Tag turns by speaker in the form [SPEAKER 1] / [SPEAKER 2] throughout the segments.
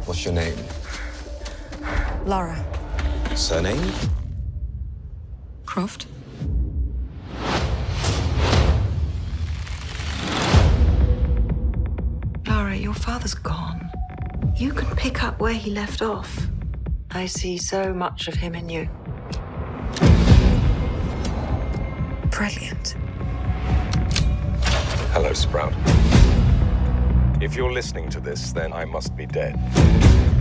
[SPEAKER 1] What's your name?
[SPEAKER 2] Laura.
[SPEAKER 1] Surname?
[SPEAKER 2] Croft. Laura, your father's gone. You can pick up where he left off. I see so much of him in you. Brilliant.
[SPEAKER 3] Hello, Sprout. If you're listening to this, then I must be dead.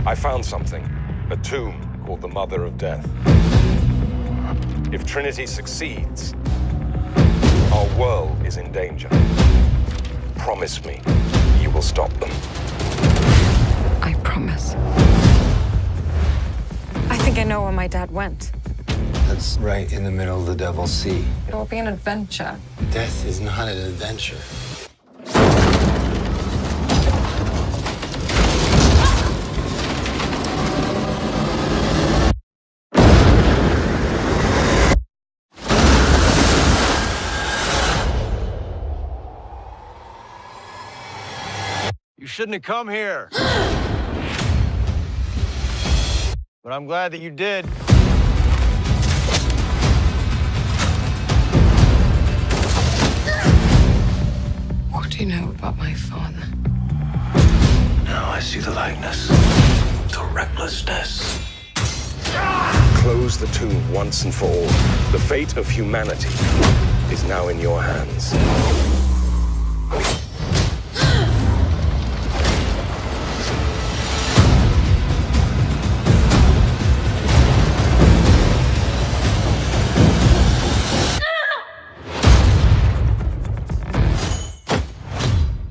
[SPEAKER 3] I found something, a tomb called the Mother of Death. If Trinity succeeds, our world is in danger. Promise me you will stop them.
[SPEAKER 2] I promise. I think I know where my dad went.
[SPEAKER 1] That's right in the middle of the Devil's Sea.
[SPEAKER 2] It will be an adventure.
[SPEAKER 1] Death is not an adventure.
[SPEAKER 3] You shouldn't have come here. But I'm glad that you did.
[SPEAKER 2] What do you know about my father?
[SPEAKER 3] Now I see the likeness, the recklessness. Close the tomb once and for all. The fate of humanity is now in your hands.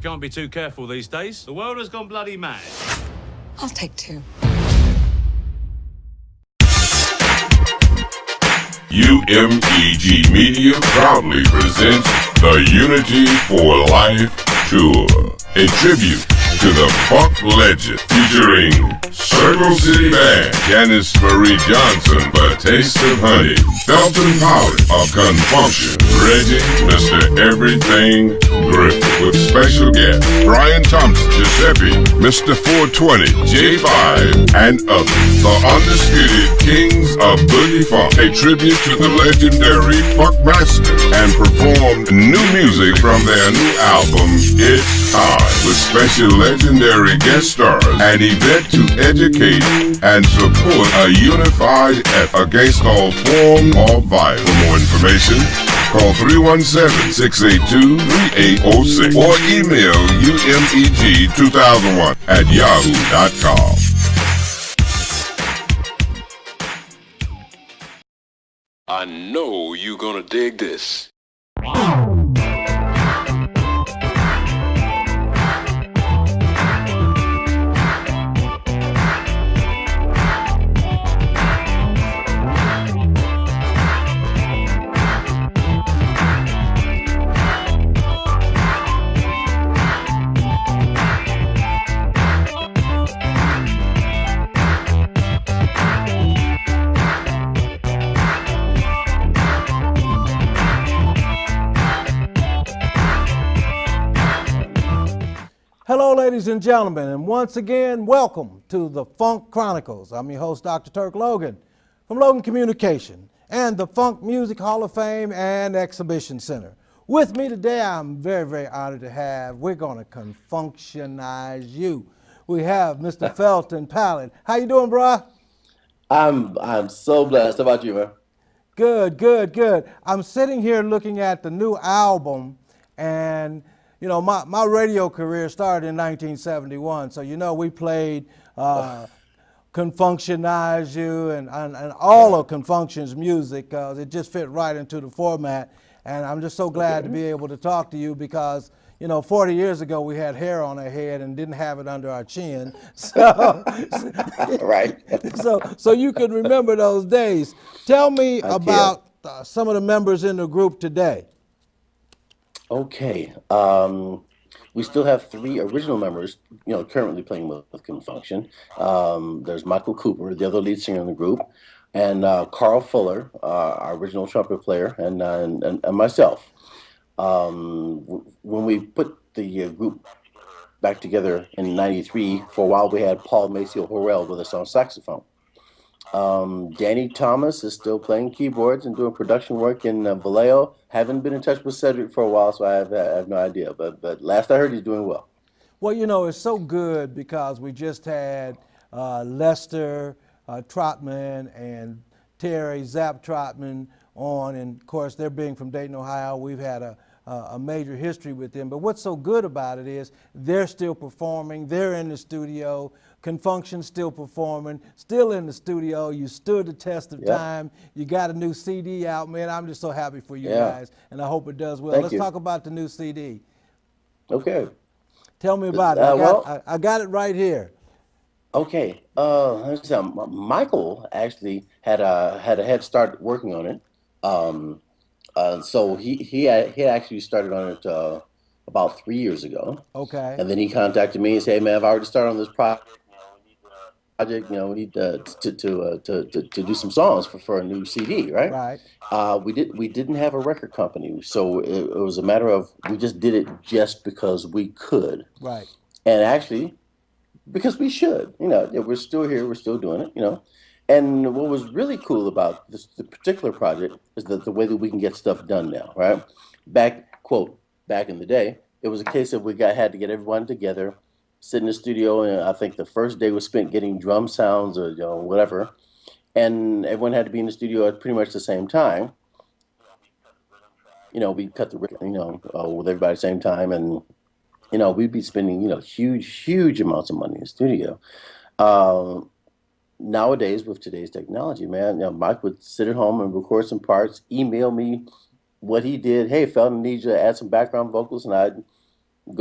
[SPEAKER 4] Can't be too careful these days. The world has gone bloody mad.
[SPEAKER 2] I'll take two.
[SPEAKER 5] UMEG Media proudly presents the Unity for Life Tour, a tribute to the funk legend featuring Circle City Band, Janice Marie Johnson, A Taste of Honey, Felton Pilate of ConFunkShun, Reggie, Mr. Everything Griffith, with special guests Brian Thompson, Giuseppe, Mr. 420, J5, and others. The undisputed kings of boogie funk, a tribute to the legendary Funk Master, and performed new music from their new album, It's Time, with special legendary guest stars, an event to educate and support a unified effort against all form of violence. For more information, call 317-682-3806 or email umeg2001@yahoo.com.
[SPEAKER 3] I know you're gonna dig this.
[SPEAKER 6] Hello, ladies and gentlemen, and once again, welcome to the Funk Chronicles. I'm your host, Dr. Turk Logan, from Logan Communication and the Funk Music Hall of Fame and Exhibition Center. With me today, I'm very, very honored to have, we're going to confunctionize you. We have Mr. Felton Pilate. How you doing, bro?
[SPEAKER 7] I'm so blessed. How about you, man?
[SPEAKER 6] Good, good, good. I'm sitting here looking at the new album, and you know, my radio career started in 1971, so you know we played Confunctionize You and all of ConFunkShun's music. It just fit right into the format, and I'm just so glad to be able to talk to you because, you know, 40 years ago we had hair on our head and didn't have it under our chin. So,
[SPEAKER 7] right.
[SPEAKER 6] so you can remember those days. Tell me about some of the members in the group today.
[SPEAKER 7] Okay. We still have 3 original members, you know, currently playing with ConFunkShun. There's Michael Cooper, the other lead singer in the group, and Carl Fuller, our original trumpet player, and myself. When we put the group back together in '93. For a while, we had Paul Maceo Horrell with us on saxophone. Danny Thomas is still playing keyboards and doing production work in Vallejo. Haven't been in touch with Cedric for a while, so I have no idea. But last I heard, he's doing well.
[SPEAKER 6] Well, you know, it's so good because we just had Lester Trotman and Terry Zapp Trotman on, and of course, they're being from Dayton, Ohio. We've had a major history with them. But what's so good about it is they're still performing, they're in the studio, ConFunkShun's still performing, still in the studio. You stood the test of time. You got a new CD out, man. I'm just so happy for you guys, and I hope it does well. Let's talk about the new CD.
[SPEAKER 7] Okay.
[SPEAKER 6] Tell me about it. I got it right here.
[SPEAKER 7] Okay. Let's see. Michael actually had a head start working on it. So he actually started on it about 3 years ago.
[SPEAKER 6] Okay.
[SPEAKER 7] And then he contacted me and said, "Hey, man, I've already started on this project. We need to do some songs for a new CD, right?"
[SPEAKER 6] Right.
[SPEAKER 7] We didn't have a record company, so it was a matter of we just did it just because we could.
[SPEAKER 6] Right.
[SPEAKER 7] And actually, because we should, we're still here, we're still doing it, And what was really cool about the particular project is that the way that we can get stuff done now, right? Back in the day, it was a case of had to get everyone together, sit in the studio, and I think the first day was spent getting drum sounds or whatever, and everyone had to be in the studio at pretty much the same time. We cut the rhythm, with everybody at the same time, and we'd be spending huge amounts of money in the studio. Nowadays, with today's technology, man, Mike would sit at home and record some parts, email me what he did. "Hey, Felton, needs you to add some background vocals," and I'd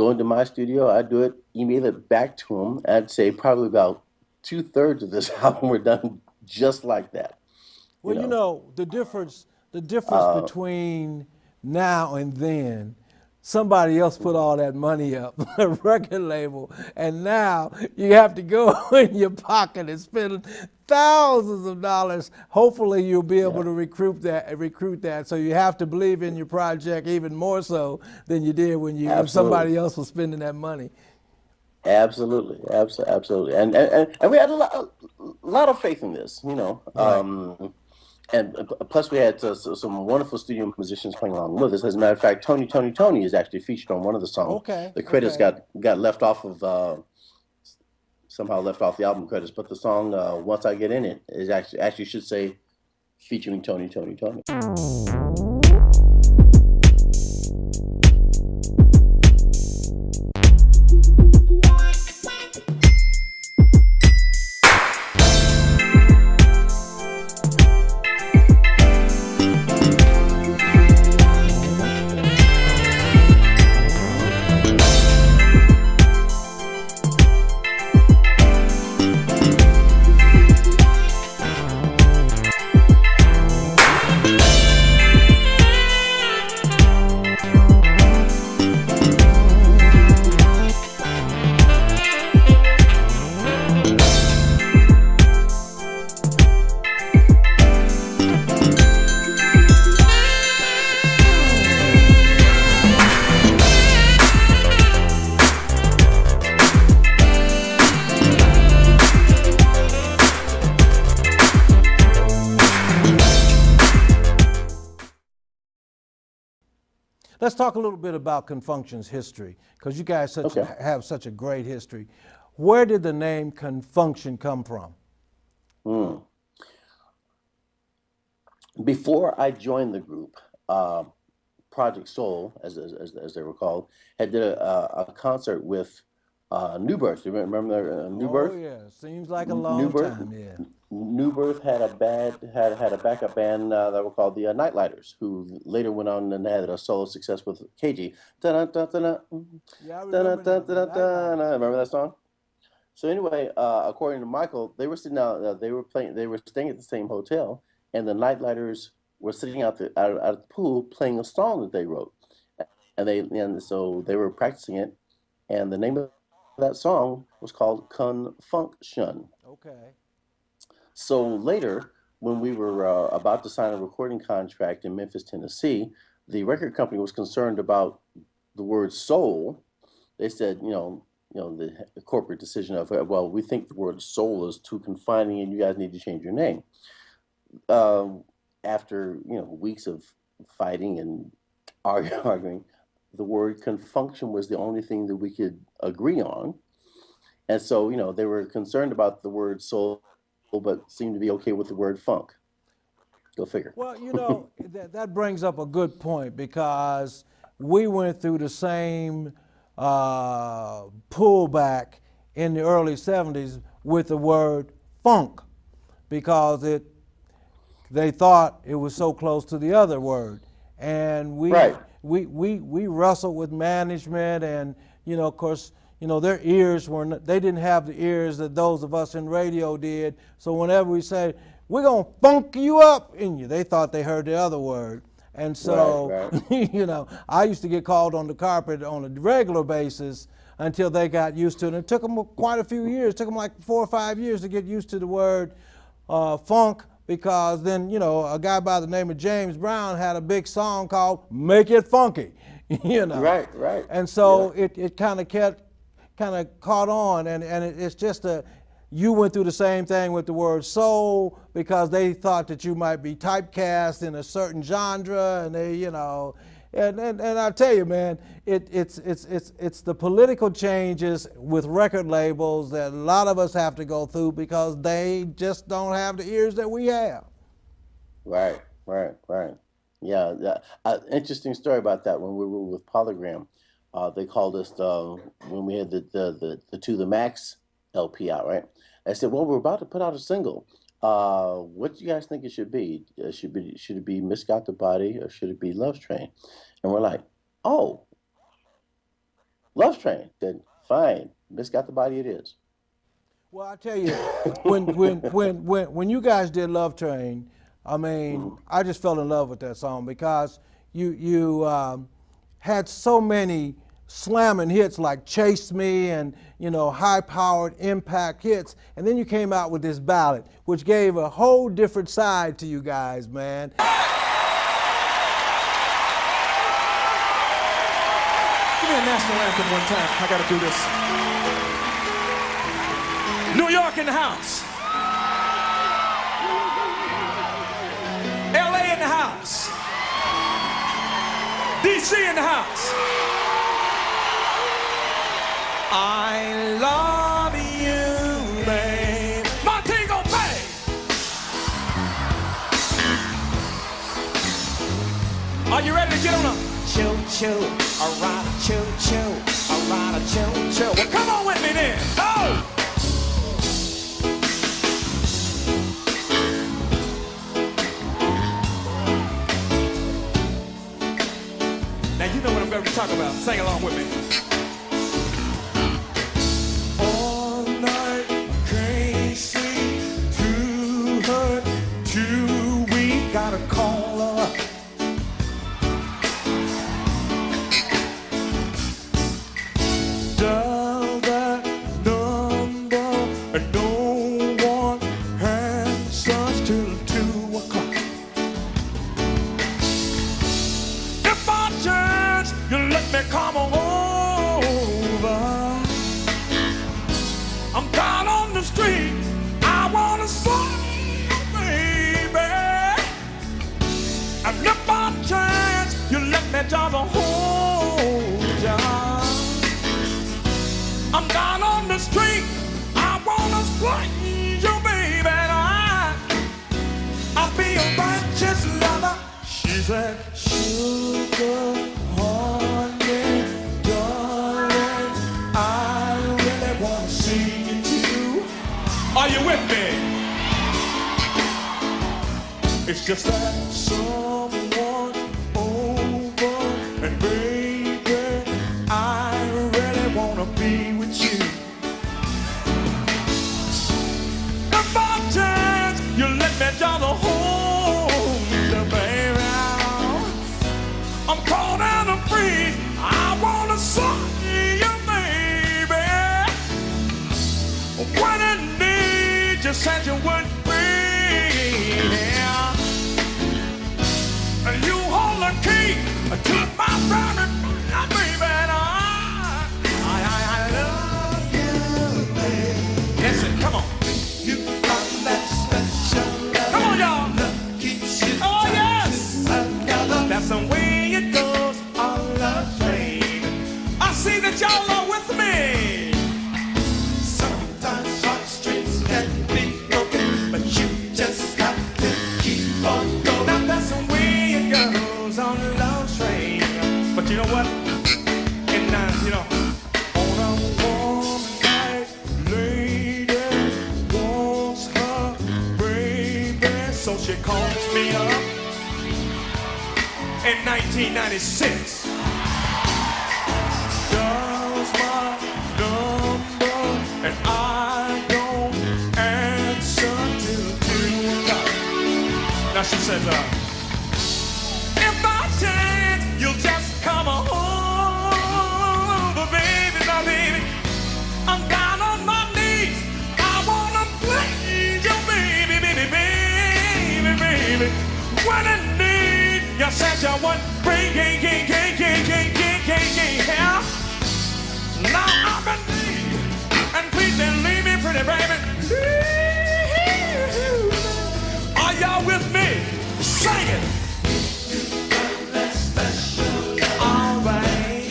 [SPEAKER 7] go into my studio, I'd do it, email it back to him. I'd say probably about 2/3 of this album were done just like that.
[SPEAKER 6] Well, the difference between now and then, somebody else put all that money up, a record label, and now you have to go in your pocket and spend thousands of dollars. Hopefully you'll be able to recruit that. So you have to believe in your project even more so than you did when somebody else was spending that money.
[SPEAKER 7] Absolutely. And we had a lot of faith in this,
[SPEAKER 6] Right.
[SPEAKER 7] And plus we had some wonderful studio musicians playing along with us. As a matter of fact, Tony is actually featured on one of the songs.
[SPEAKER 6] Okay.
[SPEAKER 7] The credits got left off of somehow left off the album credits, but the song "Once I Get In It" is actually should say featuring Tony.
[SPEAKER 6] Let's talk a little bit about ConFunkShun's history, because you guys have such a great history. Where did the name ConFunkShun come from?
[SPEAKER 7] Before I joined the group, Project Soul, as they were called, had did a concert with New Birth. You remember New Birth?
[SPEAKER 6] Oh yeah, seems like a long time. Yeah.
[SPEAKER 7] New Birth had a backup band that were called the Nightlighters, who later went on and had a solo success with KG.
[SPEAKER 6] Yeah, I
[SPEAKER 7] remember that song? So anyway, according to Michael, they were sitting out. They were staying at the same hotel, and the Nightlighters were sitting out at the pool playing a song that they wrote, and so they were practicing it, and the name of that song was called ConFunkShun.
[SPEAKER 6] Okay.
[SPEAKER 7] So later, when we were about to sign a recording contract in Memphis, Tennessee, the record company was concerned about the word soul. They said, the corporate decision of, well, we think the word soul is too confining and you guys need to change your name. After weeks of fighting and arguing, the word confunction was the only thing that we could agree on. And so, they were concerned about the word soul, but seemed to be okay with the word funk. Go figure.
[SPEAKER 6] Well, that brings up a good point, because we went through the same pullback in the early 70s with the word funk, because they thought it was so close to the other word. And we wrestled with management, and of course, their ears they didn't have the ears that those of us in radio did. So whenever we say, we're going to funk you up in you, they thought they heard the other word. And so, I used to get called on the carpet on a regular basis until they got used to it. And it took them quite a few years. It took them like 4 or 5 years to get used to the word funk, because then, a guy by the name of James Brown had a big song called Make It Funky,
[SPEAKER 7] Right.
[SPEAKER 6] And so it kind of caught on, and it's just you went through the same thing with the word soul, because they thought that you might be typecast in a certain genre, and they, and I tell you, man, it's the political changes with record labels that a lot of us have to go through, because they just don't have the ears that we have.
[SPEAKER 7] Right. Yeah, interesting story about that. When we were with Polygram, they called us when we had the To The Max LP out, right? I said, well, we're about to put out a single. What do you guys think it should be? Should it be Miss Got the Body, or should it be Love Train? And we're like, oh, Love Train. Then fine, Miss Got the Body it is.
[SPEAKER 6] Well, I tell you, when you guys did Love Train, I mean, I just fell in love with that song, because you had so many slamming hits like Chase Me and, high-powered impact hits. And then you came out with this ballad, which gave a whole different side to you guys, man.
[SPEAKER 8] Give me a national anthem one time. I gotta do this. New York in the house. LA in the house. DC in the house. I love you, babe. Montego Bay. Are you ready to get on a choo-choo, a ride a choo-choo, a ride a choo-choo? Well, come on with me then. Oh! Now you know what I'm going to talk about. Sing along with me. Gotta call her. Dial that number and no one answers till 2 o'clock. If by chance you let me come over, I'm down on the street. I wanna song. And if by chance you let me just hold ya, I'm down on the street. I wanna squeeze you, baby, and I'll be a righteous lover. She said, sugar, honey, darling, I really wanna see you too. Are you with me? It's just that someone over, and baby, I really wanna be with you. If by chance you let me down the home, baby, I'm cold and I'm free. I wanna suck you, baby. When I need you, said you would be. And you hold the key to my private, baby, and I love he calls me up in 1996. Does my number and I don't answer till 2 o'clock. Now she says, if by chance you'll just come home, but baby, my baby, I'm down on my knees. I wanna please you, baby, baby, baby, baby. When in need, you said you would bring, yeah. Now I'm in need, and please don't leave me, pretty baby. Are y'all with me? Sing it. All right.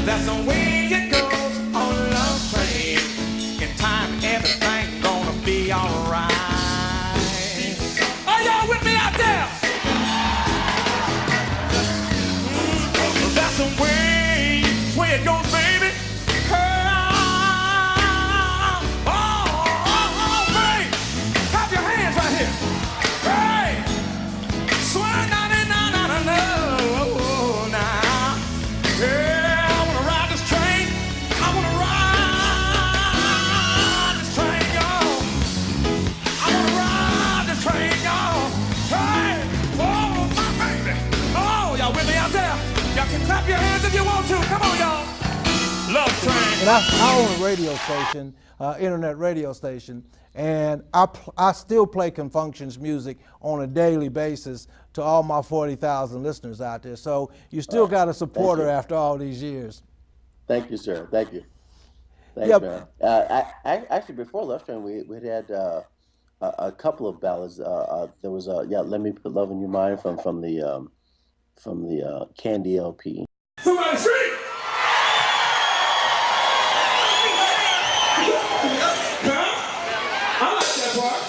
[SPEAKER 8] That's the way it goes on Love Train. In time, everything gonna be alright. Are y'all with me out there? That's the way it goes, baby. Babe, clap your hands right here. Hey, swing now. Yeah, I wanna ride this train. I wanna ride this train, y'all. I wanna ride this train, y'all. Hey, oh my baby. Oh, y'all with me out there? Y'all can clap your hands if you want to. Come on, y'all. Love Train.
[SPEAKER 6] And I own a radio station, internet radio station, and I still play ConFunkShun's music on a daily basis to all my 40,000 listeners out there. So you still got a supporter after all these years.
[SPEAKER 7] Thank you, sir. Thank you. Thanks,
[SPEAKER 6] Yep.
[SPEAKER 7] man. Actually, before Love Train, we had a couple of ballads. There was "Let Me Put Love in Your Mind" from the Candy LP.
[SPEAKER 8] Somebody scream! I like that part.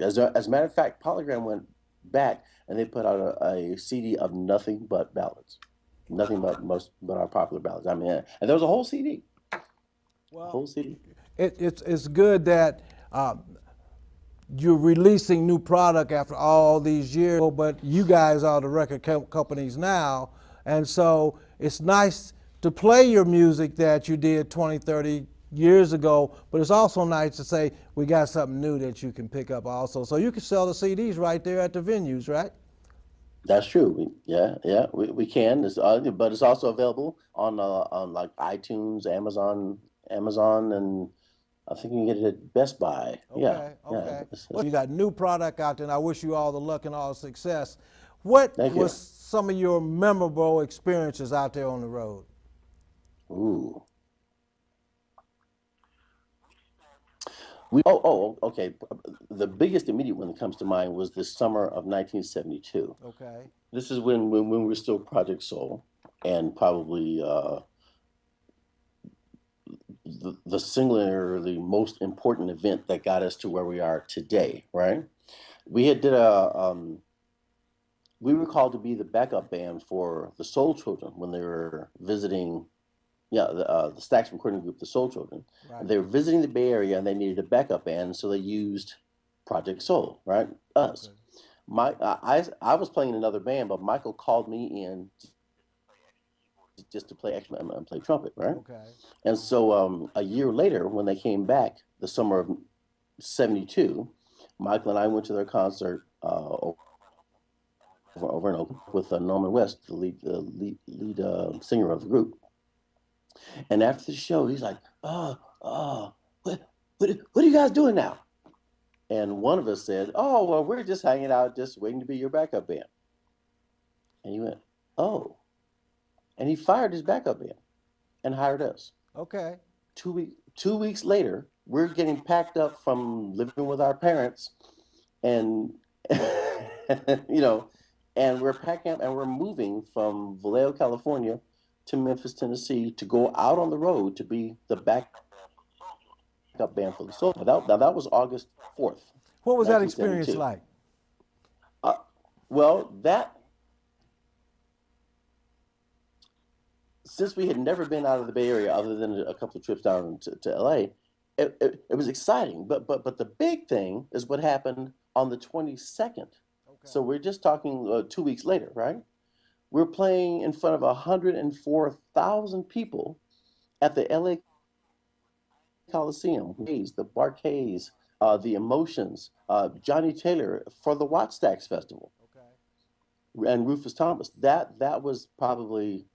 [SPEAKER 7] As a matter of fact, Polygram went back and they put out a CD of nothing but ballads, nothing but our popular ballads. I mean, and there was a whole CD.
[SPEAKER 6] Well,
[SPEAKER 7] whole CD.
[SPEAKER 6] It's good that you're releasing new product after all these years, but you guys are the record companies now, and so it's nice to play your music that you did 20, 30 years ago, but it's also nice to say we got something new that you can pick up also. So you can sell the CDs right there at the venues, right?
[SPEAKER 7] That's true. We can. But it's also available on like iTunes, Amazon, and I think you can get it at Best Buy.
[SPEAKER 6] Okay. Well, you got new product out there, and I wish you all the luck and all the success. What was some of your memorable experiences out there on the road?
[SPEAKER 7] Ooh. Okay. The biggest immediate one that comes to mind was the summer of 1972.
[SPEAKER 6] Okay.
[SPEAKER 7] This is when we were still Project Soul, and probably the singularly most important event that got us to where we are today. Right? We were called to be the backup band for the Soul Children when they were visiting. The Stax recording group, the Soul Children. Right. They were visiting the Bay Area and they needed a backup band, so they used Project Soul, right? Us. Okay. I was playing in another band, but Michael called me in just to play and play trumpet, right? Okay. And so a year later, when they came back, the summer of '72, Michael and I went to their concert over in Oakland with Norman West, the lead singer of the group. And after the show, he's like, what are you guys doing now? And one of us said, oh, well, we're just hanging out, just waiting to be your backup band. And he went, oh. And he fired his backup band and hired us. Okay. 2 weeks later, we're getting packed up from living with our parents and, and we're packing up and we're moving from Vallejo, California to Memphis, Tennessee, to go out on the road to be the backup band for the Soul. Now that was August 4th.
[SPEAKER 6] What was that experience like?
[SPEAKER 7] Since we had never been out of the Bay Area other than a couple of trips down to LA, it was exciting. But the big thing is what happened on the 22nd. Okay. So we're just talking 2 weeks later, right? We're playing in front of 104,000 people at the LA Coliseum. The Barcades, the Emotions, Johnny Taylor for the Wattstax Festival. Okay. And Rufus Thomas. That was probably,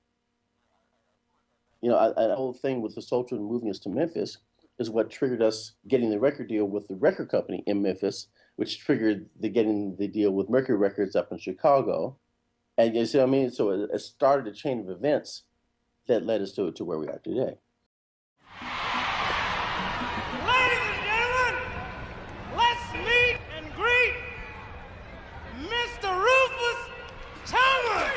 [SPEAKER 7] a whole thing with the Soul Children moving us to Memphis is what triggered us getting the record deal with the record company in Memphis, which triggered getting the deal with Mercury Records up in Chicago. And you see what I mean? So it started a chain of events that led us to where we are today.
[SPEAKER 8] Ladies and gentlemen, let's meet and greet Mr. Rufus Thomas.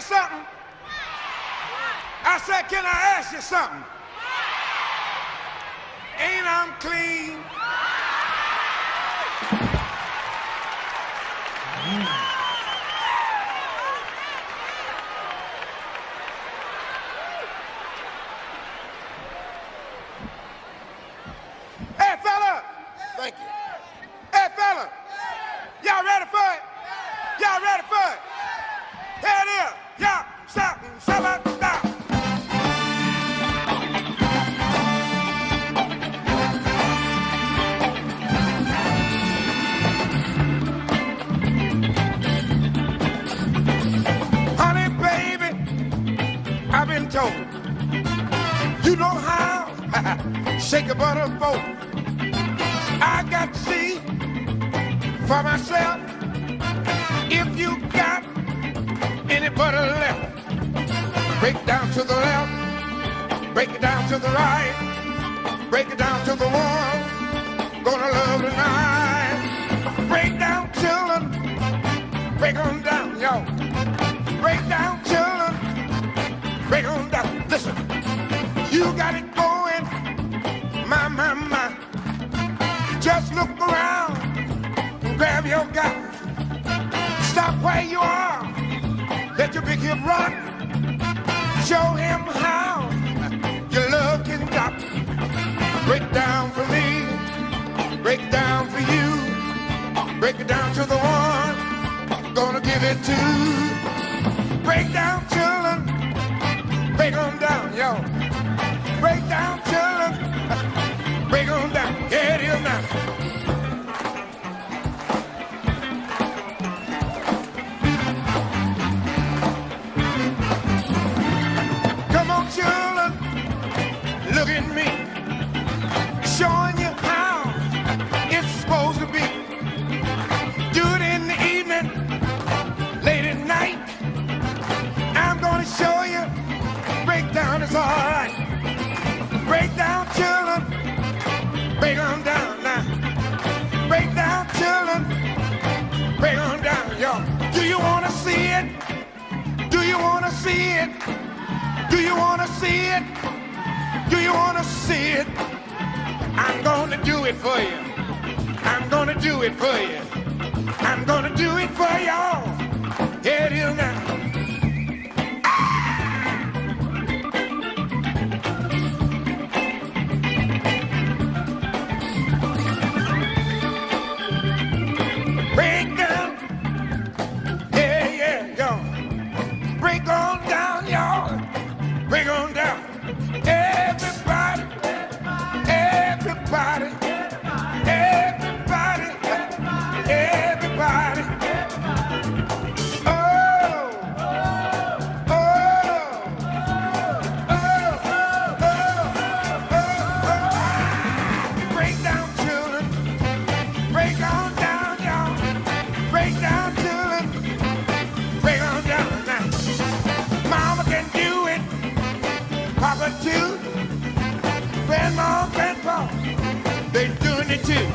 [SPEAKER 8] Something? I said, can I ask you something? Ain't I'm clean? Hey, fella!
[SPEAKER 1] Thank you.
[SPEAKER 8] Hey, fella! Y'all ready for it? Y'all ready for it? Here it is. Yeah, stop, stop, stop. Honey, baby, I've been told you know how shake a butter boat. got to see for myself. If you got any butter left, break down to the left, break it down to the right, break it down to the one, gonna love tonight. Break down, children, break on down, y'all. Break down, children, break on down. Listen, you got it going, my. Just look around and grab your guy. Stop where you are, let your big hip run. Show him how your love can drop. Break down for me, break down for you. Break it down to the one, gonna give it to. Break down, children, break on down, yo. Break down, children, break on down. Yeah, it is now. Come on, children, look at me, showing you how it's supposed to be. Do it in the evening, late at night. I'm gonna show you, breakdown is all right. Break down, children, break on down now. Break down, children, break on down, y'all. Do you wanna see it? Do you wanna see it? Do you wanna see it? Do you wanna see it? I'm gonna do it for you. I'm gonna do it for you. I'm gonna do it for y'all. Here it is now. Break down. Yeah, y'all. Break on down, y'all. Break on down. Everybody, everybody, everybody, everybody. Oh, oh, oh. Break down, children. Break on down, y'all. Break down, children. Break on down now. Mama can do it. Papa too. Grandma, grandpa, they doing it too.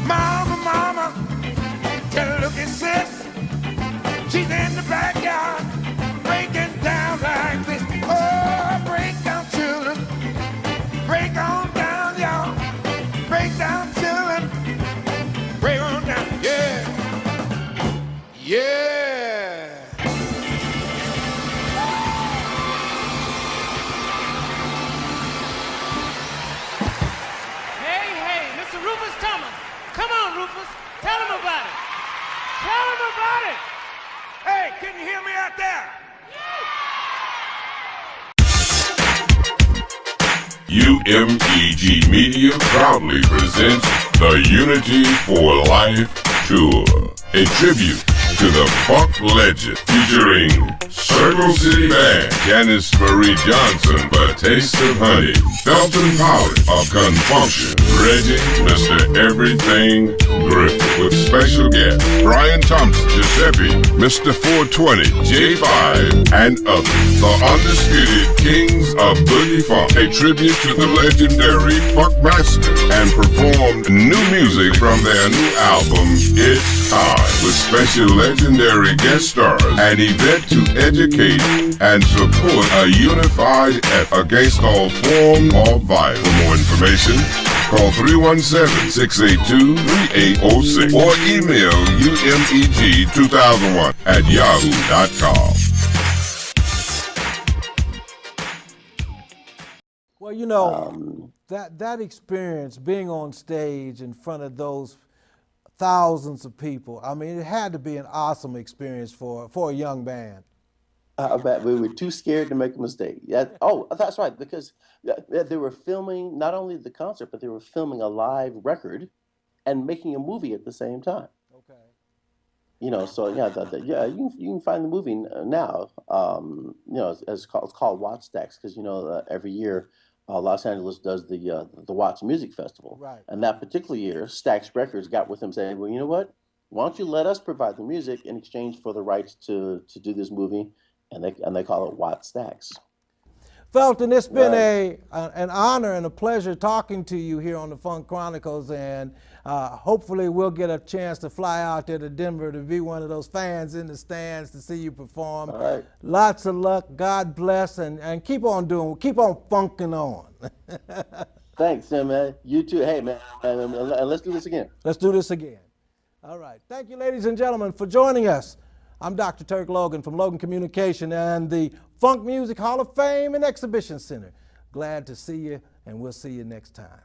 [SPEAKER 8] Mama, take a look at sis. She's in the backyard, breaking down like this. Oh, break down, children. Break on down, y'all. Break down, children. Break on down, yeah. Yeah.
[SPEAKER 9] Come on, Rufus. Tell him about it.
[SPEAKER 8] Tell them about it. Hey, can you hear me out there?
[SPEAKER 5] UMEG Media proudly presents the Unity for Life Tour, a tribute to the funk legend featuring Circle City Band, Janice Marie Johnson, A Taste of Honey, Felton Pilate of ConFunkShun, Reggie, Mr. Everything Griffith, with special guests Brian Thompson, Giuseppe, Mr. 420, J5, and others. The undisputed kings of boogie funk, a tribute to the legendary funk master, and performed new music from their new album, It's Time, with special legendary guest stars, an event to educate and support a unified effort against all form or violence. For more information, call 317-682-3806 or email umeg2001@yahoo.com.
[SPEAKER 6] Well, you know, that experience, being on stage in front of those thousands of people, I mean, it had to be an awesome experience for a young band.
[SPEAKER 7] I bet we were too scared to make a mistake. Oh, that's right, because they were filming not only the concert, but they were filming a live record and making a movie at the same time.
[SPEAKER 6] Okay.
[SPEAKER 7] You know, so yeah, you can find the movie now. You know, it's called Watch Stacks, because you know every year Los Angeles does the Watts Music Festival.
[SPEAKER 6] Right.
[SPEAKER 7] And that particular year, Stax Records got with them saying, well, you know what? Why don't you let us provide the music in exchange for the rights to do this movie? And they call it Watts Stax.
[SPEAKER 6] Felton, it's been an honor and a pleasure talking to you here on the Funk Chronicles, and hopefully we'll get a chance to fly out there to Denver to be one of those fans in the stands to see you perform.
[SPEAKER 7] All right.
[SPEAKER 6] Lots of luck, God bless, and keep on funking on.
[SPEAKER 7] Thanks, man. You too. Hey, man, and let's do this again.
[SPEAKER 6] Let's do this again. All right. Thank you, ladies and gentlemen, for joining us. I'm Dr. Turk Logan from Logan Communication and the Funk Music Hall of Fame and Exhibition Center. Glad to see you, and we'll see you next time.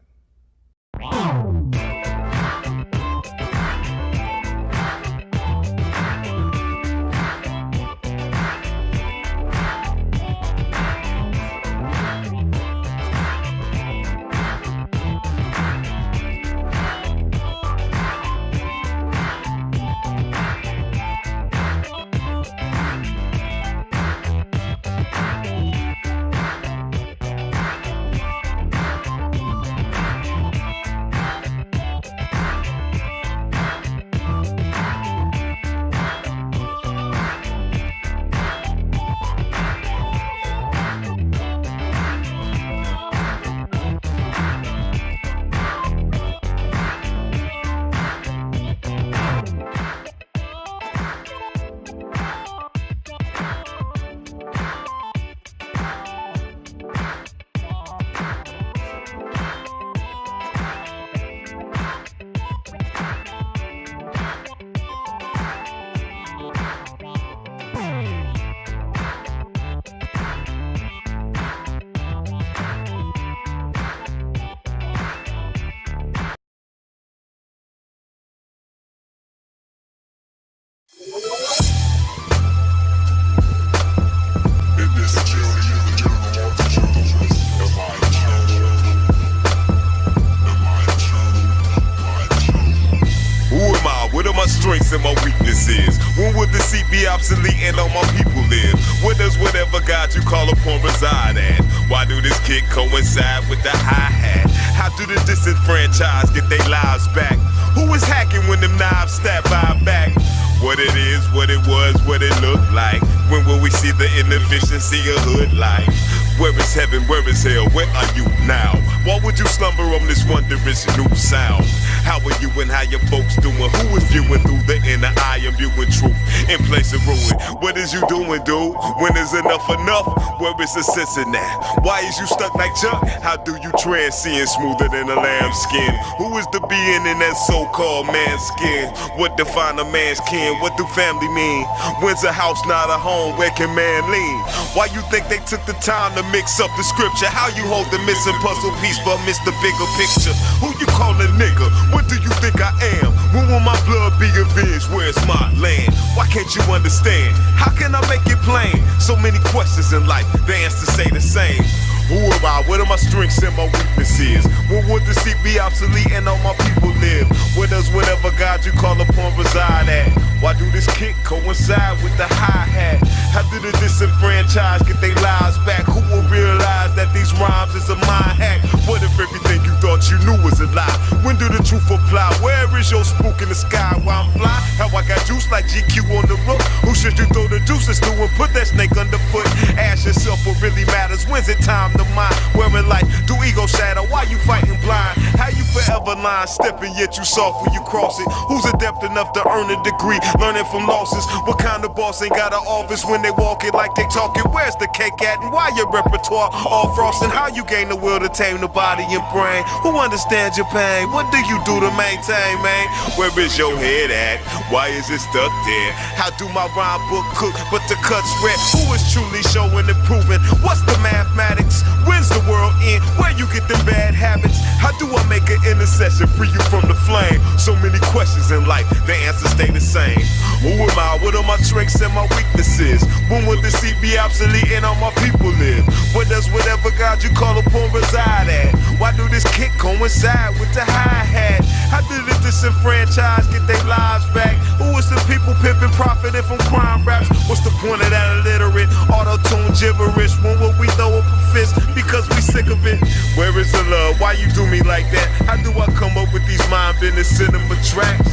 [SPEAKER 5] Strengths and my weaknesses. When would the seat be obsolete and all my people live? Where does whatever God you call upon reside at? Why do this kick coincide with the hi-hat? How do the disenfranchised get their lives back? Who is hacking when them knives stab by back? What it is, what it was, what it looked like. When will we see the inefficiency of hood life? Where is heaven, where is hell, where are you now? Why would you slumber on this wondrous new sound? How are you and how your folks doing? Who is viewing through the inner eye and viewing truth in place of ruin? What is you doing, dude? When is enough enough? Where is the sense in that? Why is you stuck like Chuck? How do you transcend smoother than a lamb's skin? Who is the being in that so-called man's skin? What define a man's kin? What do family mean? When's a house not a home? Where can man lean? Why you think they took the time to mix up the scripture? How you hold the missing puzzle piece but miss the bigger picture? Who you call a nigga? What do you think I am? When will my blood be avenged? Where's my land? Why can't you understand? How can I make it plain? So many questions in life, the answers say the same. Who am I? What are my strengths and my weaknesses? When would the seat be obsolete and all my people live? Where does whatever God you call upon reside at? Why do this kick coincide with the hi-hat? How do the disenfranchised get their lives back? Who will realize that these rhymes is a mind hack? What if everything you thought you knew was a lie? When do the truth apply? Where is your spook in the sky while I'm fly? How I got juice like GQ on the roof? Who should you throw the deuces to and put that snake underfoot? Ask yourself what really matters. When's it time to mind? Where in life do ego shadow? Why you fighting blind? How you forever line stepping yet you soft when you cross it? Who's adept enough to earn a degree? Learning from losses. What kind of boss ain't got an office when they walk it like they talk it? Where's the cake at and why your repertoire all frosting? How you gain the will to tame the body and brain? Who understands your pain? What do you do to maintain, man? Where is your head at? Why is it stuck there? How do my rhyme book cook but the cuts red? Who is truly showing and proving? What's the mathematics? When's the world end? Where you get them bad habits? How do I make an intercession free you from the flame? So many questions in life, the answers stay the same. Who am I? What are my strengths and my weaknesses? When will the seat be obsolete and all my people live? Where does whatever God you call upon reside at? Why do this kick coincide with the hi-hat?
[SPEAKER 10] How did the disenfranchised get their lives back? Who is the people pimping, profiting from crime raps? What's the point of that illiterate, auto-tune gibberish? When will we throw up a fist because we sick of it? Where is the love? Why you do me like that? How do I come up with these mind bending cinema tracks?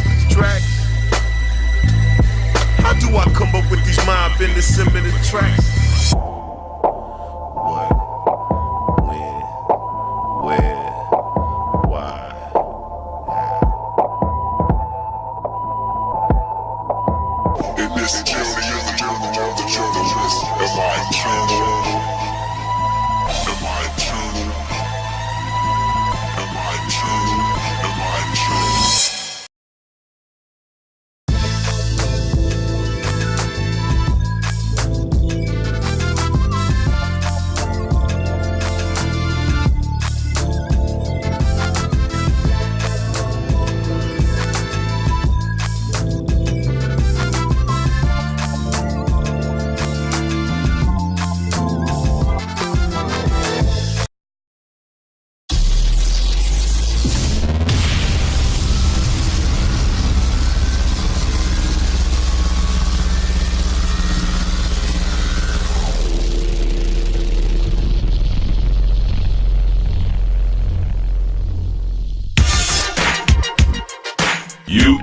[SPEAKER 10] How do I come up with these mind bending cinema tracks? What? When? Where? Why?
[SPEAKER 5] In this journey of the journalist, am I eternal? Am I eternal? Am I eternal? Am I eternal?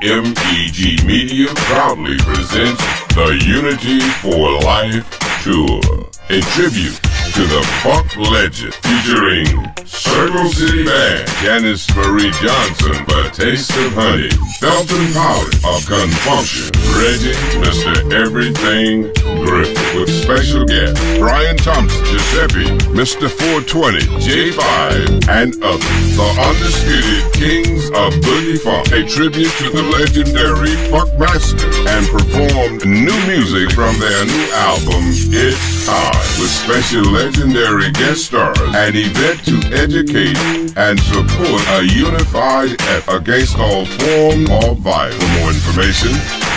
[SPEAKER 5] UMEG Media proudly presents the Unity for Life Tour, a tribute to the funk legend featuring Circle City Band, Janice Marie Johnson, A Taste of Honey, Felton Pilate of ConFunkShun, Reggie, Mr. Everything Griffith, with special guests Brian Thompson, Giuseppe, Mr. 420, J5, and others. The undisputed Kings of Boogie Funk, a tribute to the legendary Funk Master, and performed new music from their new album, It's Time, with special legendary guest stars, an event to educate and support a unified effort against all form of violence. For more information,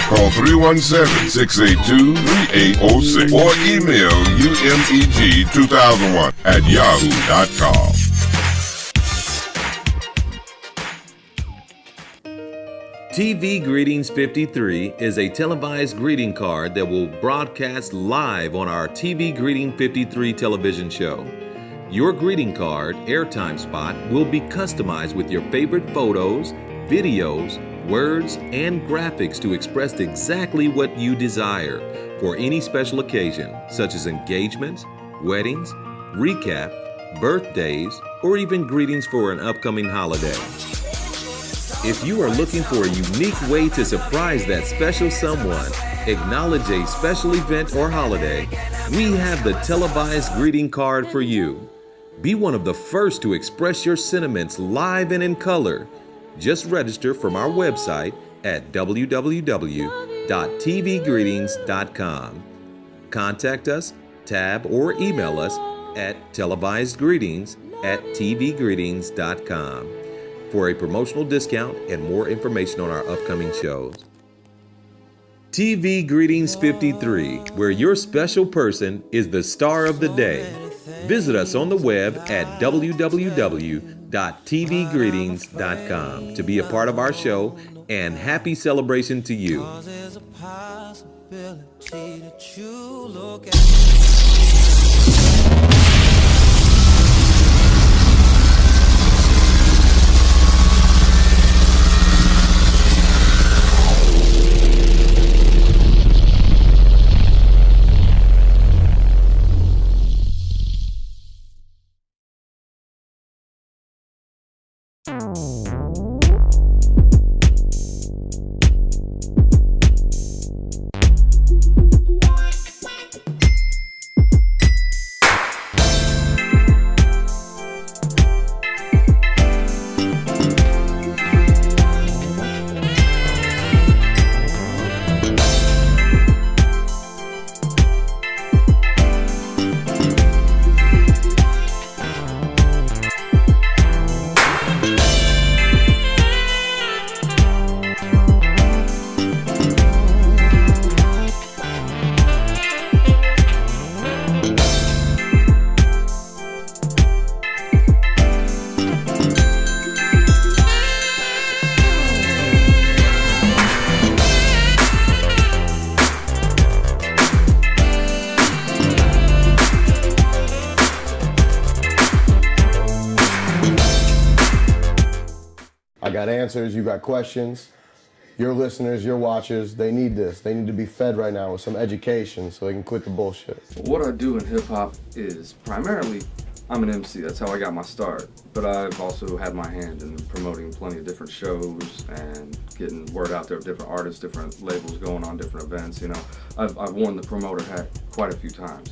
[SPEAKER 5] call 317-682-3806 or email umeg2001@yahoo.com.
[SPEAKER 11] TV Greetings 53 is a televised greeting card that will broadcast live on our TV Greeting 53 television show. Your greeting card airtime spot will be customized with your favorite photos, videos, words, and graphics to express exactly what you desire for any special occasion, such as engagements, weddings, recap, birthdays, or even greetings for an upcoming holiday. If you are looking for a unique way to surprise that special someone, acknowledge a special event or holiday, we have the televised greeting card for you. Be one of the first to express your sentiments live and in color. Just register from our website at www.tvgreetings.com. Contact us, tab, or email us at televisedgreetings@tvgreetings.com for a promotional discount and more information on our upcoming shows. TV Greetings 53, where your special person is the star of the day. Visit us on the web at www.tvgreetings.com to be a part of our show, and happy celebration to you.
[SPEAKER 12] I got answers, you got questions. Your listeners, your watchers, they need this. They need to be fed right now with some education so they can quit the bullshit.
[SPEAKER 13] What I do in hip hop is primarily, I'm an MC, that's how I got my start. But I've also had my hand in promoting plenty of different shows and getting word out there of different artists, different labels going on different events, you know. I've worn the promoter hat quite a few times,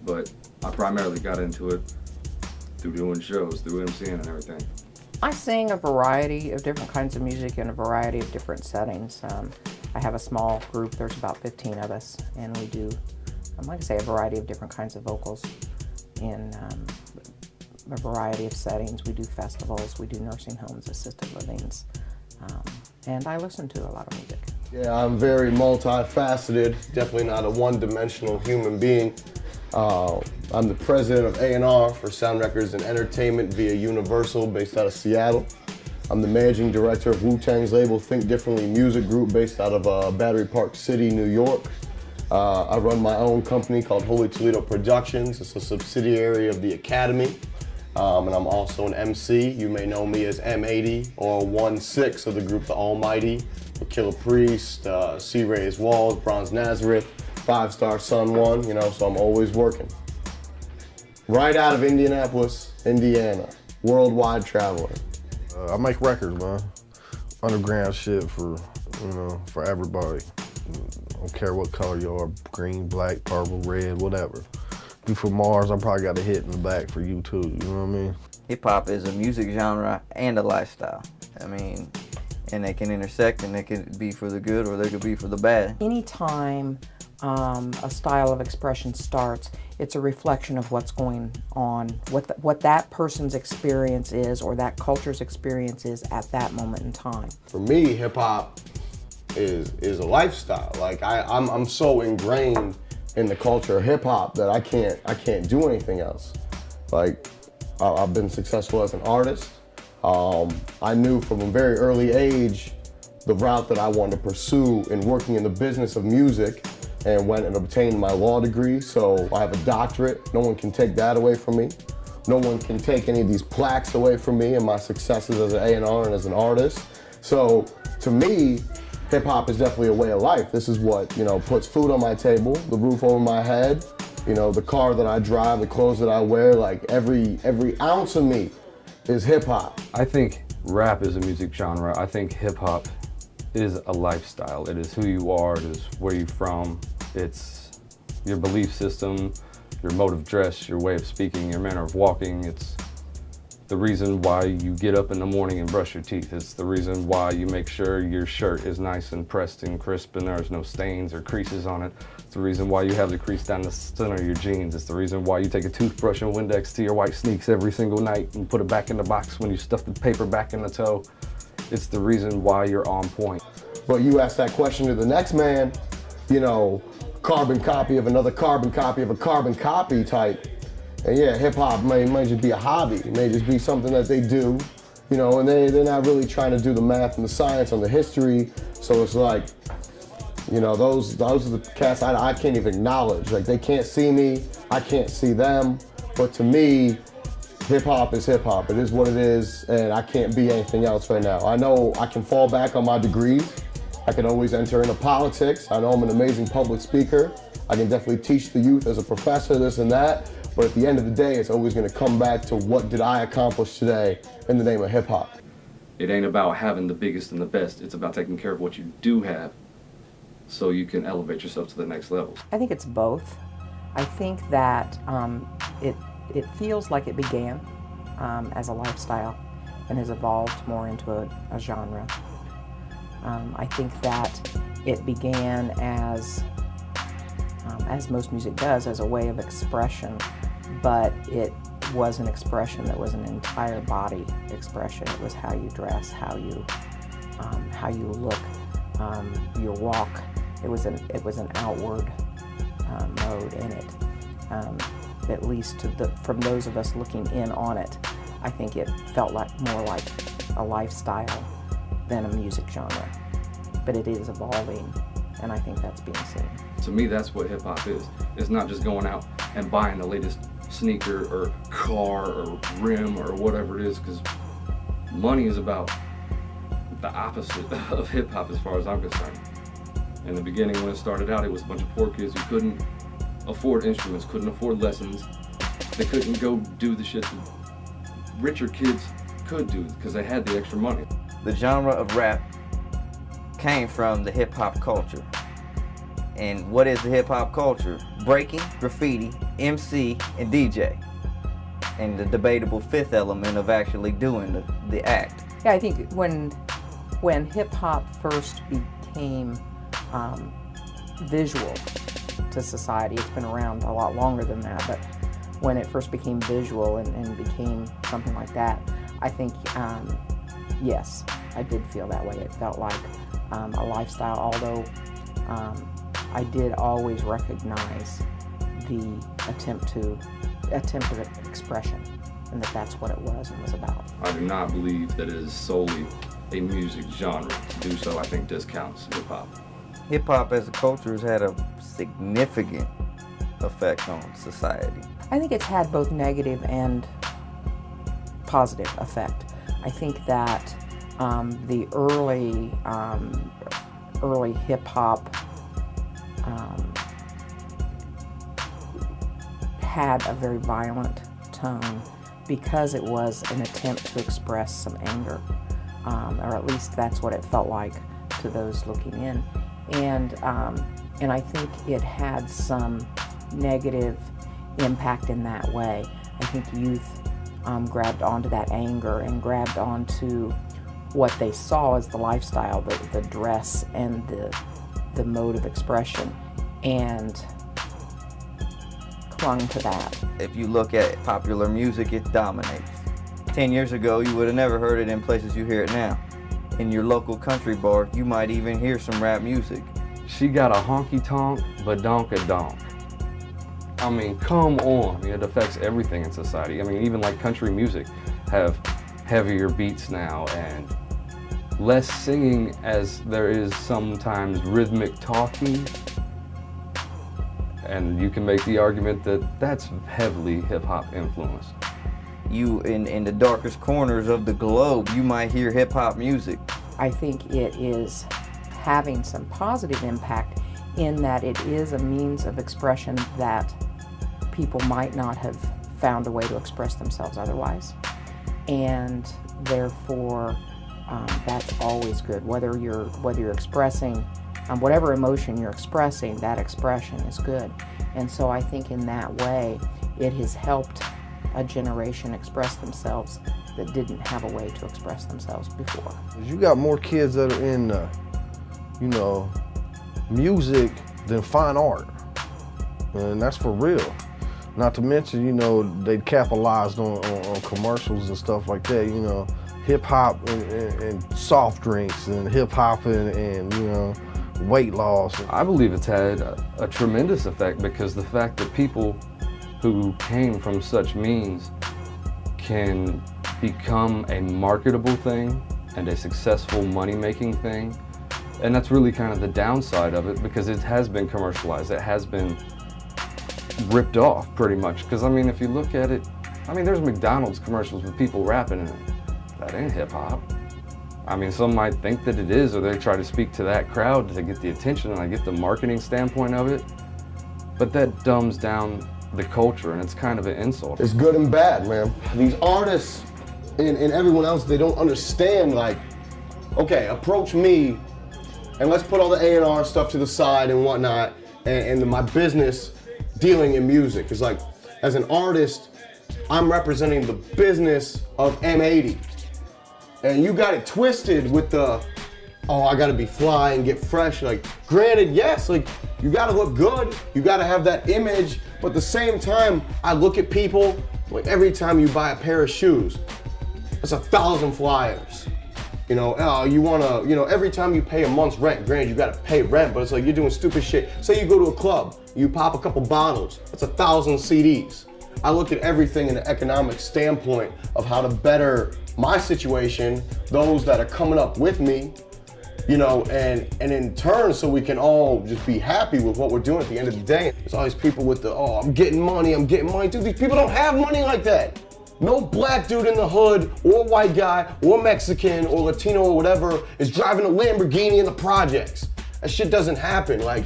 [SPEAKER 13] but I primarily got into it through doing shows, through MCing and everything.
[SPEAKER 14] I sing a variety of different kinds of music in a variety of different settings. I have a small group, there's about 15 of us, and we do, like I say, a variety of different kinds of vocals in a variety of settings. We do festivals, we do nursing homes, assisted livings, and I listen to a lot of music.
[SPEAKER 12] Yeah, I'm very multifaceted, definitely not a one-dimensional human being. I'm the president of A&R for Sound Records and Entertainment via Universal, based out of Seattle. I'm the managing director of Wu-Tang's label Think Differently Music Group, based out of Battery Park City, New York. I run my own company called Holy Toledo Productions. It's a subsidiary of the Academy. And I'm also an MC. You may know me as M80 or 1/6 of the group The Almighty, with Killer Priest, C-Rays Walls, Bronze Nazareth, 5-Star Sun 1, you know, so I'm always working. Right out of Indianapolis, Indiana, worldwide traveler.
[SPEAKER 15] I make records, man. Underground shit for, you know, for everybody. I don't care what color you are, green, black, purple, red, whatever. You from Mars, I probably got a hit in the back for you too, you know what I mean?
[SPEAKER 16] Hip hop is a music genre and a lifestyle. I mean, and they can intersect and they can be for the good or they could be for the bad.
[SPEAKER 14] Anytime a style of expression starts, it's a reflection of what's going on, what that person's experience is or that culture's experience is at that moment in time.
[SPEAKER 12] For me, hip hop is a lifestyle. Like I'm so ingrained in the culture of hip hop that I can't do anything else. Like I've been successful as an artist. I knew from a very early age the route that I wanted to pursue in working in the business of music, and went and obtained my law degree, so I have a doctorate. No one can take that away from me. No one can take any of these plaques away from me and my successes as an A&R and as an artist. So to me, hip hop is definitely a way of life. This is what, you know, puts food on my table, the roof over my head, you know, the car that I drive, the clothes that I wear, like every ounce of me is hip hop.
[SPEAKER 17] I think rap is a music genre. I think hip hop is a lifestyle. It is who you are, it is where you're from, it's your belief system, your mode of dress, your way of speaking, your manner of walking. It's the reason why you get up in the morning and brush your teeth. It's the reason why you make sure your shirt is nice and pressed and crisp and there's no stains or creases on it. It's the reason why you have the crease down the center of your jeans. It's the reason why you take a toothbrush and Windex to your white sneaks every single night and put it back in the box when you stuff the paper back in the toe. It's the reason why you're on point.
[SPEAKER 12] But you ask that question to the next man, you know, carbon copy of another carbon copy of a carbon copy type. And yeah, hip hop might just be a hobby. It may just be something that they do, you know, and they're not really trying to do the math and the science on the history. So it's like, you know, those are the cats I can't even acknowledge. Like they can't see me, I can't see them. But to me, hip hop is hip hop. It is what it is, and I can't be anything else right now. I know I can fall back on my degrees. I can always enter into politics. I know I'm an amazing public speaker. I can definitely teach the youth as a professor, this and that. But at the end of the day, it's always gonna come back to what did I accomplish today in the name of hip hop.
[SPEAKER 13] It ain't about having the biggest and the best. It's about taking care of what you do have so you can elevate yourself to the next level.
[SPEAKER 14] I think it's both. I think that it feels like it began as a lifestyle and has evolved more into a genre. I think that it began as most music does, as a way of expression, but it was an expression that was an entire body expression. It was how you dress, how you look, your walk. It was an outward mode in it. At least from those of us looking in on it, I think it felt like more like a lifestyle than a music genre. But it is evolving, and I think that's being seen.
[SPEAKER 13] To me, that's what hip hop is. It's not just going out and buying the latest sneaker or car or rim or whatever it is, because money is about the opposite of hip hop as far as I'm concerned. In the beginning, when it started out, it was a bunch of poor kids who couldn't afford instruments, couldn't afford lessons. They couldn't go do the shit that richer kids could do because they had the extra money.
[SPEAKER 16] The genre of rap came from the hip hop culture. And what is the hip hop culture? Breaking, graffiti, MC, and DJ. And the debatable fifth element of actually doing the act.
[SPEAKER 14] Yeah, I think when hip hop first became visual to society, it's been around a lot longer than that, but when it first became visual and became something like that, I think, yes, I did feel that way. It felt like a lifestyle, although I did always recognize the attempt at expression, and that's what it was and was about.
[SPEAKER 13] I do not believe that it is solely a music genre. To do so, I think, discounts hip-hop.
[SPEAKER 16] Hip-hop as a culture has had a significant effect on society.
[SPEAKER 14] I think it's had both negative and positive effect. I think that the early hip-hop had a very violent tone because it was an attempt to express some anger, or at least that's what it felt like to those looking in. And I think it had some negative impact in that way. I think youth grabbed onto that anger and grabbed onto what they saw as the lifestyle, the dress and the mode of expression, and clung to that.
[SPEAKER 16] If you look at popular music, it dominates. 10 years ago, you would have never heard it in places you hear it now. In your local country bar, you might even hear some rap music.
[SPEAKER 17] She got a honky-tonk, badonk-a-donk. I mean, come on. It affects everything in society. I mean, even like country music have heavier beats now and less singing as there is sometimes rhythmic talking. And you can make the argument that that's heavily hip-hop influenced.
[SPEAKER 16] You, in the darkest corners of the globe, you might hear hip-hop music.
[SPEAKER 14] I think it is having some positive impact in that it is a means of expression that people might not have found a way to express themselves otherwise. And therefore, that's always good. Whether you're expressing whatever emotion you're expressing, that expression is good. And so I think in that way, it has helped a generation express themselves that didn't have a way to express themselves before.
[SPEAKER 15] You got more kids that are in, music than fine art, and that's for real. Not to mention, they capitalized on commercials and stuff like that. Hip hop and soft drinks, and hip hop and weight loss.
[SPEAKER 17] I believe it's had a tremendous effect because the fact that people who came from such means can become a marketable thing and a successful money-making thing. And that's really kind of the downside of it because it has been commercialized. It has been ripped off pretty much. Because I mean, if you look at it, there's McDonald's commercials with people rapping in it. That ain't hip-hop. I mean, some might think that it is, or they try to speak to that crowd to get the attention, and I get the marketing standpoint of it. But that dumbs down the culture, and it's kind of an insult.
[SPEAKER 12] It's good and bad, man. These artists and everyone else, they don't understand, like, okay, approach me, and let's put all the A&R stuff to the side and whatnot, and my business dealing in music. It's like, as an artist, I'm representing the business of M80. And you got it twisted with the, oh, I gotta be fly and get fresh. Like, granted, yes, like, you gotta look good, you gotta have that image, but at the same time, I look at people, like, every time you buy a pair of shoes, it's 1,000 flyers. You wanna, every time you pay a month's rent, granted, you gotta pay rent, but it's like you're doing stupid shit. Say you go to a club, you pop a couple bottles, that's 1,000 CDs. I look at everything in the economic standpoint of how to better my situation, those that are coming up with me, and in turn, so we can all just be happy with what we're doing at the end of the day. There's always people with the, oh, I'm getting money. Dude, these people don't have money like that. No black dude in the hood, or white guy, or Mexican, or Latino, or whatever, is driving a Lamborghini in the projects. That shit doesn't happen. Like,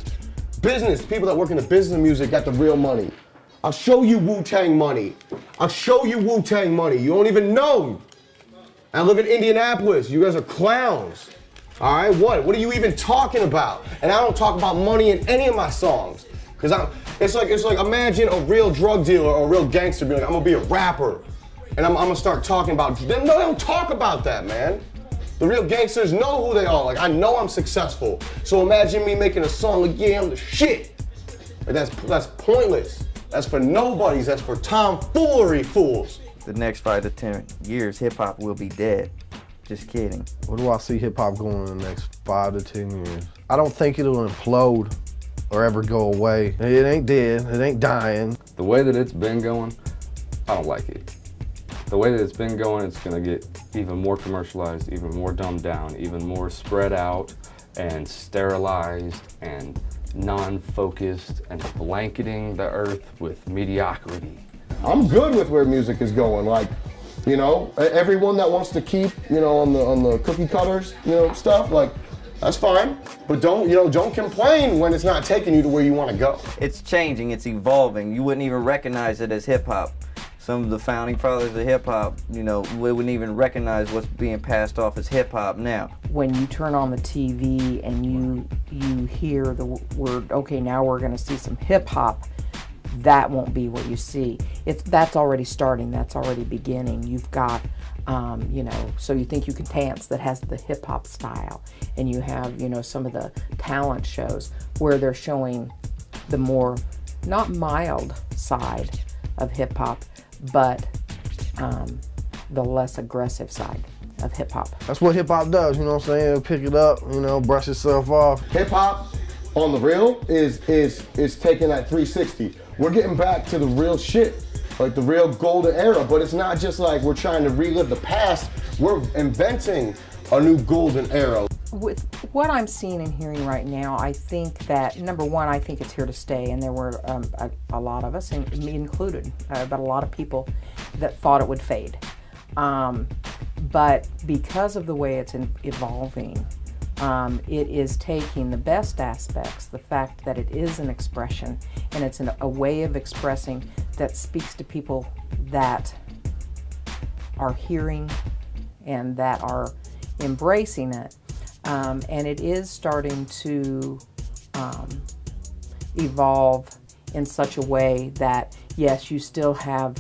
[SPEAKER 12] business, people that work in the business of music got the real money. I'll show you Wu-Tang money. I'll show you Wu-Tang money. You don't even know. I live in Indianapolis. You guys are clowns. All right, what? What are you even talking about? And I don't talk about money in any of my songs. Cause it's like imagine a real drug dealer or a real gangster being like, I'm gonna be a rapper. And I'm gonna start talking about, no, they don't talk about that, man. The real gangsters know who they are. Like, I know I'm successful. So imagine me making a song like, yeah, I'm the shit. Like, that's pointless. That's for nobodies, that's for tomfoolery fools.
[SPEAKER 16] The next 5 to 10 years, hip hop will be dead. Just kidding.
[SPEAKER 15] Where do I see hip hop going in the next 5 to 10 years? I don't think it'll implode or ever go away. It ain't dead, it ain't dying.
[SPEAKER 17] The way that it's been going, I don't like it. The way that it's been going, it's gonna get even more commercialized, even more dumbed down, even more spread out and sterilized and non-focused and blanketing the earth with mediocrity.
[SPEAKER 12] I'm good with where music is going. Like, you know, everyone that wants to keep, you know, on the cookie cutters, you know, stuff, like, that's fine. But don't complain when it's not taking you to where you want to go.
[SPEAKER 16] It's changing, it's evolving. You wouldn't even recognize it as hip hop. Some of the founding fathers of hip hop, you know, we wouldn't even recognize what's being passed off as hip hop now.
[SPEAKER 14] When you turn on the TV and you hear the word, okay, now we're going to see some hip hop, that won't be what you see. That's already starting, that's already beginning. You've got, you know, So You Think You Can Dance that has the hip hop style. And you have, you know, some of the talent shows where they're showing the more, not mild side of hip hop, but the less aggressive side of hip hop.
[SPEAKER 15] That's what hip hop does, you know what I'm saying? Pick it up, you know, brush itself off.
[SPEAKER 12] Hip hop on the real is taking that 360. We're getting back to the real shit, like the real golden era, but it's not just like we're trying to relive the past, we're inventing a new golden era.
[SPEAKER 14] With what I'm seeing and hearing right now, I think that, number one, I think it's here to stay, and there were a lot of us, and me included, but a lot of people that thought it would fade. But because of the way it's evolving, it is taking the best aspects, the fact that it is an expression, and it's a way of expressing that speaks to people that are hearing and that are embracing it. And it is starting to evolve in such a way that, yes, you still have,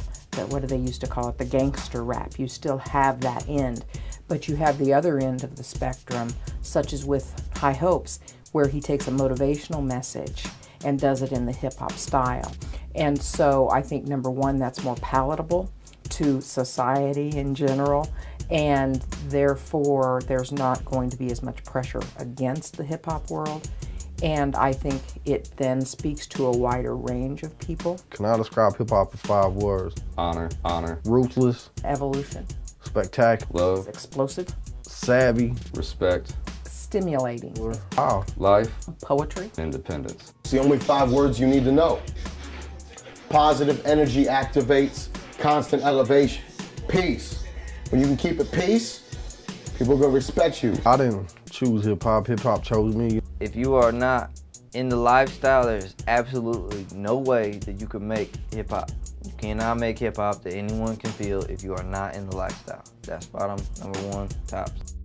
[SPEAKER 14] what do they used to call it, the gangster rap. You still have that end, but you have the other end of the spectrum, such as with High Hopes, where he takes a motivational message and does it in the hip-hop style. And so I think, number one, that's more palatable to society in general, and therefore there's not going to be as much pressure against the hip-hop world. And I think it then speaks to a wider range of people.
[SPEAKER 15] Can I describe hip-hop in 5 words?
[SPEAKER 17] Honor, honor.
[SPEAKER 15] Ruthless.
[SPEAKER 14] Evolution.
[SPEAKER 15] Spectacular.
[SPEAKER 17] Love.
[SPEAKER 14] Explosive.
[SPEAKER 15] Savvy.
[SPEAKER 17] Respect.
[SPEAKER 14] Stimulating.
[SPEAKER 15] Wow.
[SPEAKER 17] Life.
[SPEAKER 14] Poetry.
[SPEAKER 17] Independence.
[SPEAKER 12] It's the only 5 words you need to know. Positive energy activates constant elevation. Peace. When you can keep it peace, people are gonna respect you.
[SPEAKER 15] I didn't choose hip-hop, hip-hop chose me.
[SPEAKER 16] If you are not in the lifestyle, there's absolutely no way that you can make hip hop. You cannot make hip hop that anyone can feel if you are not in the lifestyle. That's bottom number 1, tops.